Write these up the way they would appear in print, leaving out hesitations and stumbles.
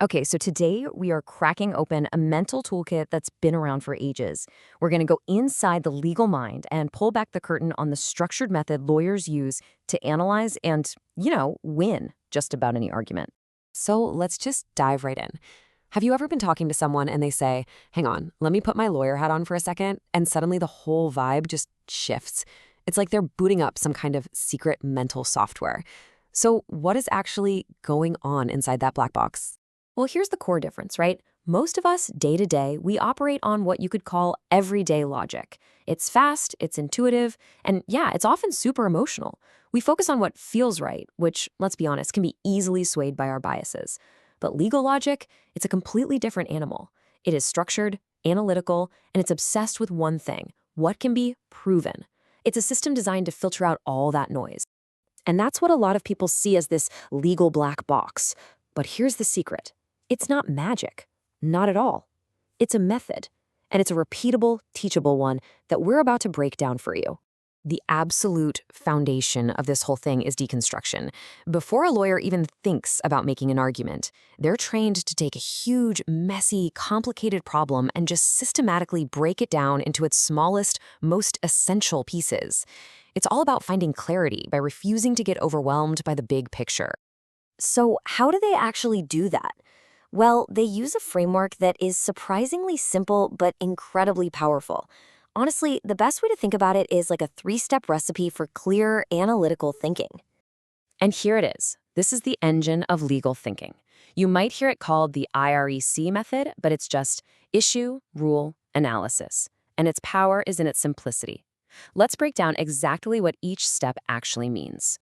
Okay, so today we are cracking open a mental toolkit that's been around for ages. We're going to go inside the legal mind and pull back the curtain on the structured method lawyers use to analyze and, win just about any argument. So let's just dive right in. Have you ever been talking to someone and they say, hang on, let me put my lawyer hat on for a second, and suddenly the whole vibe just shifts? It's like they're booting up some kind of secret mental software. So what is actually going on inside that black box? Well, here's the core difference, right? Most of us, day to day, we operate on what you could call everyday logic. It's fast, it's intuitive, and yeah, it's often super emotional. We focus on what feels right, which, let's be honest, can be easily swayed by our biases. But legal logic, it's a completely different animal. It is structured, analytical, and it's obsessed with one thing: what can be proven. It's a system designed to filter out all that noise. And that's what a lot of people see as this legal black box. But here's the secret. It's not magic. Not at all. It's a method. And it's a repeatable, teachable one that we're about to break down for you. The absolute foundation of this whole thing is deconstruction. Before a lawyer even thinks about making an argument, they're trained to take a huge, messy, complicated problem and just systematically break it down into its smallest, most essential pieces. It's all about finding clarity by refusing to get overwhelmed by the big picture. So how do they actually do that? Well, they use a framework that is surprisingly simple but incredibly powerful. Honestly, the best way to think about it is like a 3-step recipe for clear, analytical thinking. And here it is. This is the engine of legal thinking. You might hear it called the IREC method, but it's just issue, rule, analysis. And its power is in its simplicity. Let's break down exactly what each step actually means.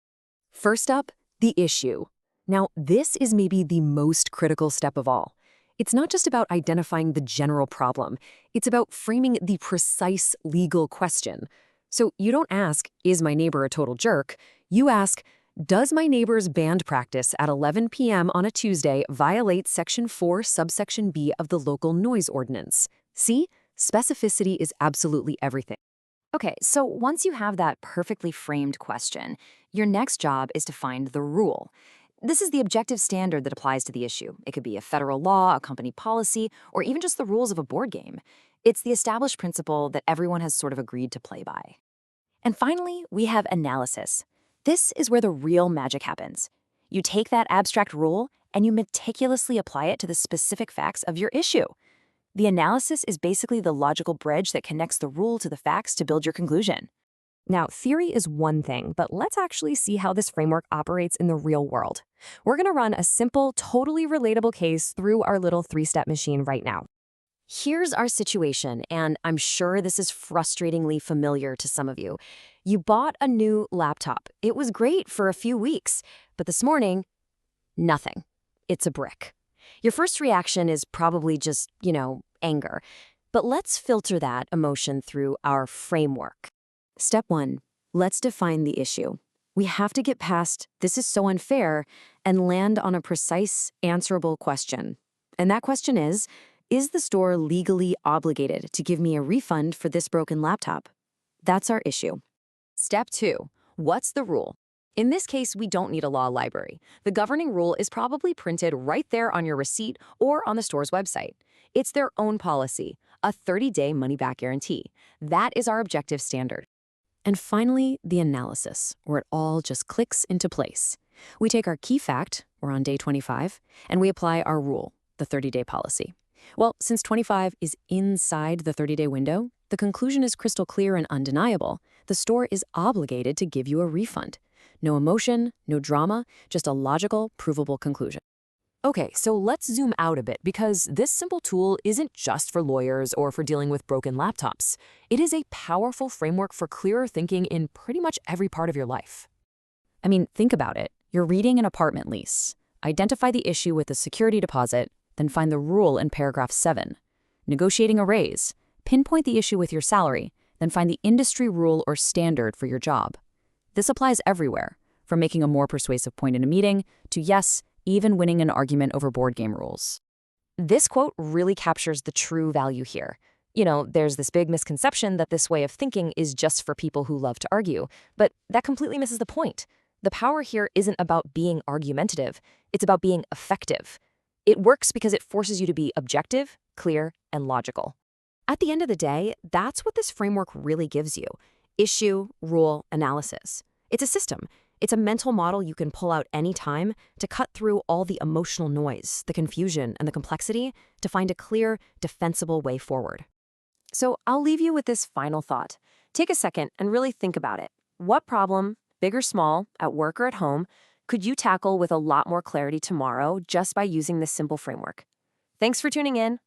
First up, the issue. Now, this is maybe the most critical step of all. It's not just about identifying the general problem. It's about framing the precise legal question. So you don't ask, is my neighbor a total jerk? You ask, does my neighbor's band practice at 11 p.m. on a Tuesday violate Section 4, subsection B of the local noise ordinance? See? Specificity is absolutely everything. Okay, so once you have that perfectly framed question, your next job is to find the rule. This is the objective standard that applies to the issue. It could be a federal law, a company policy, or even just the rules of a board game. It's the established principle that everyone has sort of agreed to play by. And finally, we have analysis. This is where the real magic happens. You take that abstract rule and you meticulously apply it to the specific facts of your issue. The analysis is basically the logical bridge that connects the rule to the facts to build your conclusion. Now, theory is one thing, but let's actually see how this framework operates in the real world. We're going to run a simple, totally relatable case through our little 3-step machine right now. Here's our situation, and I'm sure this is frustratingly familiar to some of you. You bought a new laptop. It was great for a few weeks, but this morning, nothing. It's a brick. Your first reaction is probably just, anger. But let's filter that emotion through our framework. Step 1, let's define the issue. We have to get past "this is so unfair" and land on a precise, answerable question. And that question is the store legally obligated to give me a refund for this broken laptop? That's our issue. Step 2, what's the rule? In this case, we don't need a law library. The governing rule is probably printed right there on your receipt or on the store's website. It's their own policy, a 30-day money-back guarantee. That is our objective standard. And finally, the analysis, where it all just clicks into place. We take our key fact, we're on day 25, and we apply our rule, the 30-day policy. Well, since 25 is inside the 30-day window, the conclusion is crystal clear and undeniable. The store is obligated to give you a refund. No emotion, no drama, just a logical, provable conclusion. Okay, so let's zoom out a bit, because this simple tool isn't just for lawyers or for dealing with broken laptops. It is a powerful framework for clearer thinking in pretty much every part of your life. I mean, think about it. You're reading an apartment lease. Identify the issue with the security deposit, then find the rule in paragraph 7. Negotiating a raise. Pinpoint the issue with your salary, then find the industry rule or standard for your job. This applies everywhere, from making a more persuasive point in a meeting to, yes, even winning an argument over board game rules. This quote really captures the true value here. There's this big misconception that this way of thinking is just for people who love to argue, but that completely misses the point. The power here isn't about being argumentative, it's about being effective. It works because it forces you to be objective, clear, and logical. At the end of the day, that's what this framework really gives you: issue, rule, analysis. It's a system. It's a mental model you can pull out anytime to cut through all the emotional noise, the confusion, and the complexity to find a clear, defensible way forward. So I'll leave you with this final thought. Take a second and really think about it. What problem, big or small, at work or at home, could you tackle with a lot more clarity tomorrow just by using this simple framework? Thanks for tuning in.